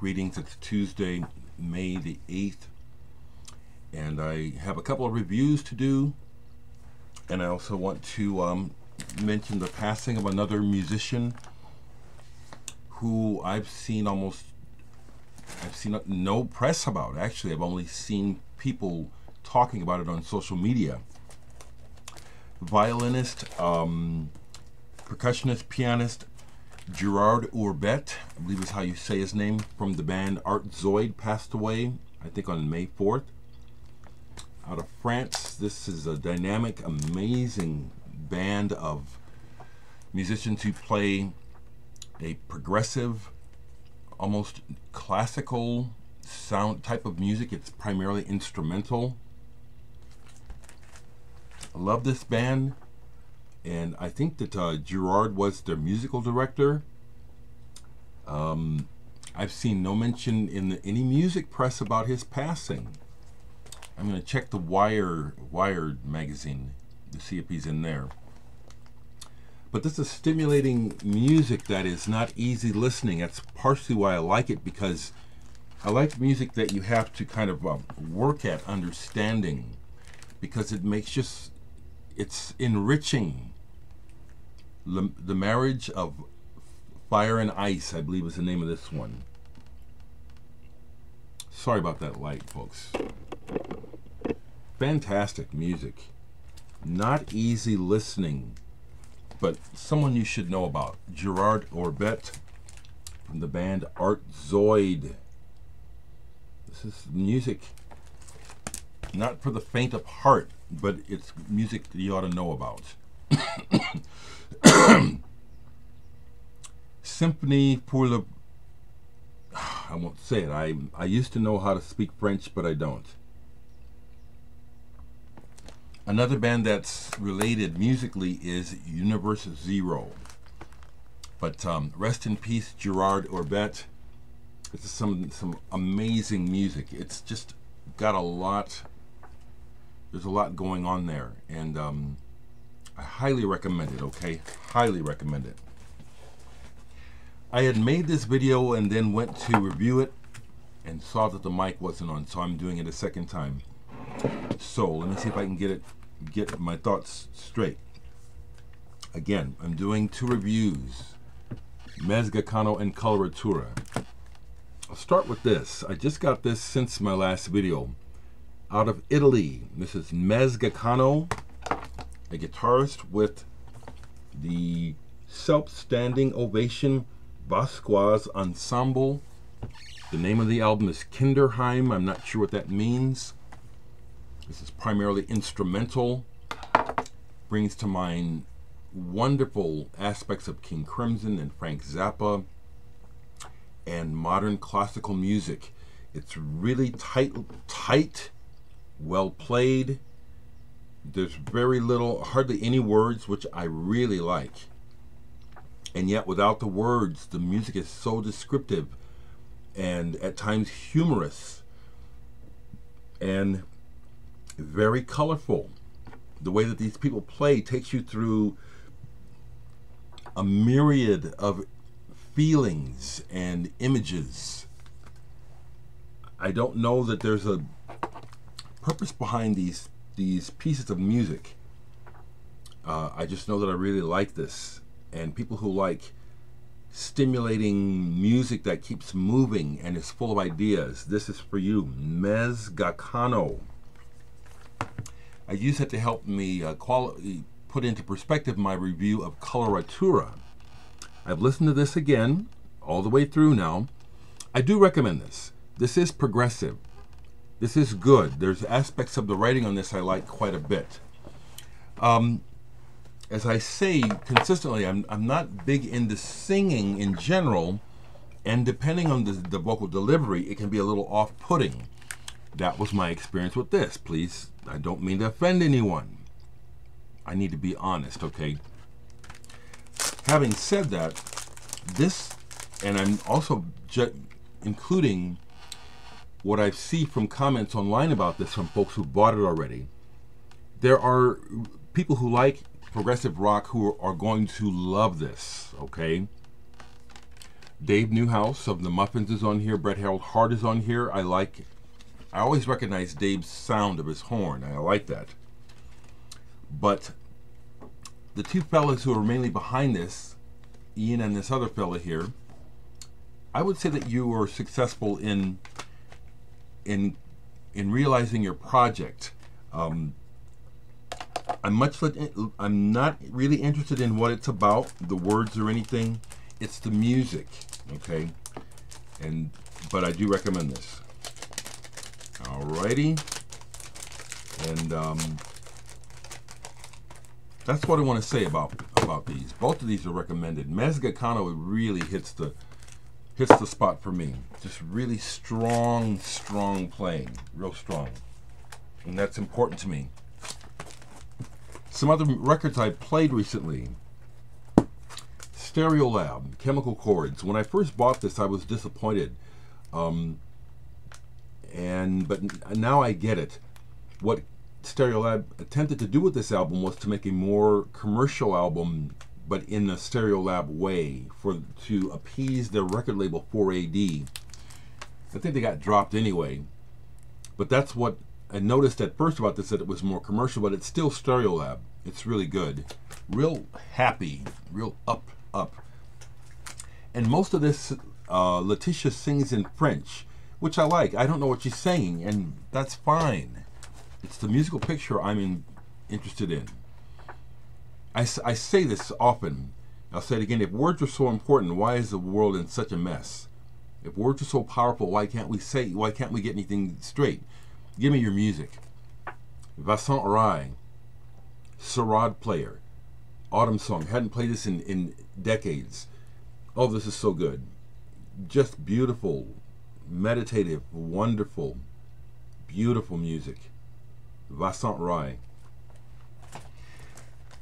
Greetings, it's Tuesday, May the 8th, and I have a couple of reviews to do, and I also want to mention the passing of another musician who I've seen no press about. Actually, I've only seen people talking about it on social media. Violinist, percussionist, pianist, Gerard Ourbet, I believe is how you say his name, from the band Art Zoid, passed away, I think on May 4th. Out of France, this is a dynamic, amazing band of musicians who play a progressive, almost classical sound type of music. It's primarily instrumental. I love this band. And I think that Gerard was their musical director. I've seen no mention in any music press about his passing. I'm going to check the Wired magazine to see if he's in there. But this is stimulating music that is not easy listening. That's partially why I like it, because I like music that you have to kind of work at understanding, because it makes it's enriching. The Marriage of Fire and Ice, I believe, is the name of this one. Sorry about that light, folks. Fantastic music. Not easy listening, but someone you should know about. Gerard Ourbet from the band Art Zoid. This is music not for the faint of heart, but it's music that you ought to know about. Symphony pour le... I won't say it. I used to know how to speak French, but I don't. Another band that's related musically is Universe Zero. But rest in peace, Gerard Ourbet. This is some amazing music. It's just got a lot... There's a lot going on there, and I highly recommend it, okay? Highly recommend it. I had made this video and then went to review it and saw that the mic wasn't on, so I'm doing it a second time. So let me see if I can get my thoughts straight. Again, I'm doing two reviews, Mezga Cano and Coloratura. I'll start with this. I just got this since my last video. Out of Italy, this is Mezga Cano, a guitarist with the self-standing ovation Vasquez Ensemble. The name of the album is Kinderheim. I'm not sure what that means. This is primarily instrumental. Brings to mind wonderful aspects of King Crimson and Frank Zappa and modern classical music. It's really tight, well played. There's very little, hardly any words, which I really like. And yet without the words, the music is so descriptive and at times humorous and very colorful. The way that these people play takes you through a myriad of feelings and images. I don't know that there's a purpose behind these pieces of music. I just know that I really like this, and people who like stimulating music that keeps moving and is full of ideas, this is for you. Mezga Cano. I use it to help me put into perspective my review of Coloratura. I've listened to this again all the way through now. I do recommend this. This is progressive. This is good. There's aspects of the writing on this I like quite a bit. As I say consistently, I'm not big into singing in general, and depending on the vocal delivery, it can be a little off-putting. That was my experience with this. Please, I don't mean to offend anyone. I need to be honest, okay? Having said that, this, and I'm also including what I see from comments online about this from folks who bought it already. There are people who like progressive rock who are going to love this, okay? Dave Newhouse of the Muffins is on here. Brett Harold Hart is on here. I always recognize Dave's sound of his horn. I like that. But the two fellas who are mainly behind this, Ian and this other fella here, I would say that you were successful in realizing your project. I'm not really interested in what it's about, the words or anything. It's the music, okay? But I do recommend this. Alrighty, and that's what I want to say about these. Both of these are recommended. Mezgacano really hits the spot for me. Just really strong playing, real strong, and that's important to me. Some other records I played recently. Stereolab, Chemical Chords. When I first bought this, I was disappointed, but now I get it. What Stereolab attempted to do with this album was to make a more commercial album, but in a Stereolab way, to appease their record label 4AD. I think they got dropped anyway, but that's what I noticed at first about this, that it was more commercial, but it's still Stereolab. It's really good, real happy, real up. And most of this, Letitia sings in French, which I like. I don't know what she's saying, and that's fine. It's the musical picture I'm interested in. I say this often. I'll say it again. If words are so important, why is the world in such a mess? If words are so powerful, why can't we get anything straight? Give me your music. Vincent Rai, Sarod Player, Autumn Song. Hadn't played this in decades. Oh, this is so good. Just beautiful, meditative, wonderful, beautiful music. Vincent Rai.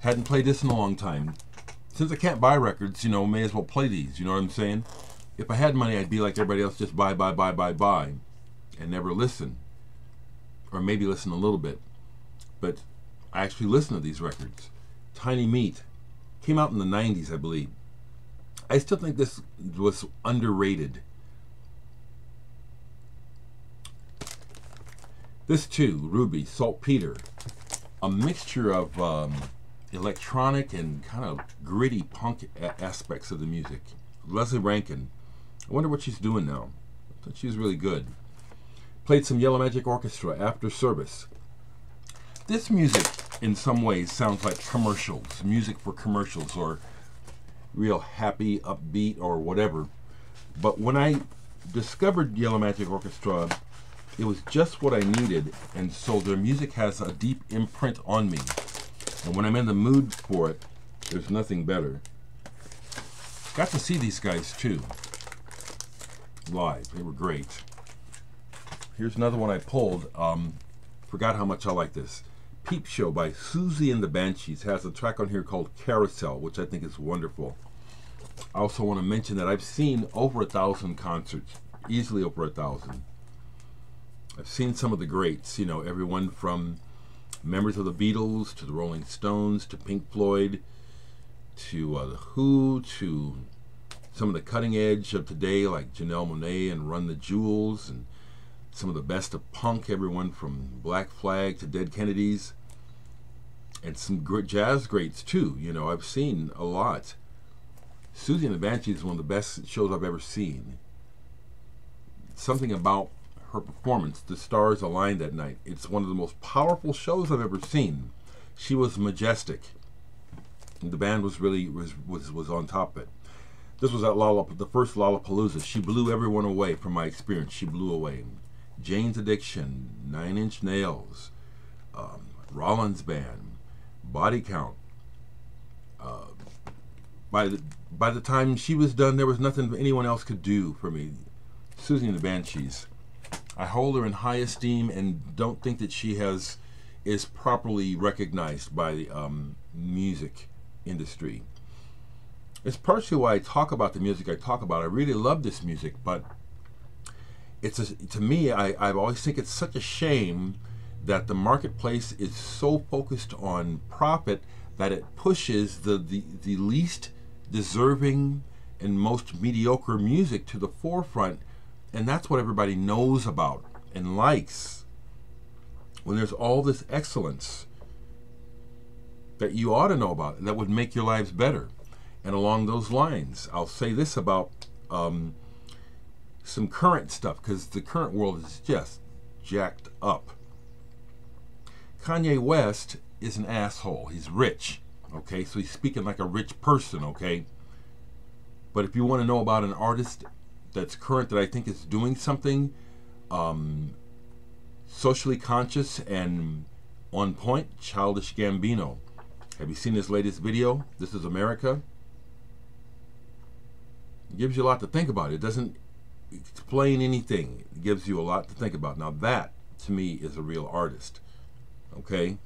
Hadn't played this in a long time. Since I can't buy records, may as well play these, you know what I'm saying? If I had money, I'd be like everybody else, just buy, and never listen. Or maybe listen a little bit. But I actually listen to these records. Tiny Meat came out in the 90s, I believe. I still think this was underrated. This too, Ruby, Saltpeter, a mixture of electronic and kind of gritty punk aspects of the music. Leslie Rankin, I wonder what she's doing now. I thought she was really good. Played some Yellow Magic Orchestra, After Service. This music, in some ways, sounds like commercials, music for commercials, or real happy, upbeat, or whatever. But when I discovered Yellow Magic Orchestra, it was just what I needed, and so their music has a deep imprint on me. And when I'm in the mood for it, there's nothing better. Got to see these guys too, live. They were great. Here's another one I pulled. Forgot how much I like this. Peep Show by Susie and the Banshees has a track on here called Carousel, which I think is wonderful. I also want to mention that I've seen over 1,000 concerts, easily over 1,000. I've seen some of the greats, everyone from members of the Beatles to the Rolling Stones to Pink Floyd to The Who to some of the cutting edge of today like Janelle Monáe and Run the Jewels, and some of the best of punk, everyone from Black Flag to Dead Kennedys, and some jazz greats too. I've seen a lot. Susie and the Banshees is one of the best shows I've ever seen. Something about her performance, the stars aligned that night. It's one of the most powerful shows I've ever seen. She was majestic. The band was really was on top of it. This was at the first Lollapalooza. She blew everyone away. From my experience, she blew away. Jane's Addiction, Nine Inch Nails, Rollins Band, Body Count. By the time she was done, there was nothing anyone else could do for me. Susie and the Banshees. I hold her in high esteem and don't think that she is properly recognized by the music industry. It's partially why I talk about the music I talk about. I really love this music, but to me, I always think it's such a shame that the marketplace is so focused on profit that it pushes the least deserving and most mediocre music to the forefront, and that's what everybody knows about and likes, when there's all this excellence that you ought to know about and that would make your lives better. And along those lines, I'll say this about some current stuff, because the current world is just jacked up. Kanye West is an asshole. He's rich, okay? So he's speaking like a rich person, okay? But if you want to know about an artist that's current that I think is doing something socially conscious and on point, Childish Gambino. Have you seen his latest video, This Is America? It gives you a lot to think about. It doesn't explain anything. It gives you a lot to think about. Now that, to me, is a real artist. Okay?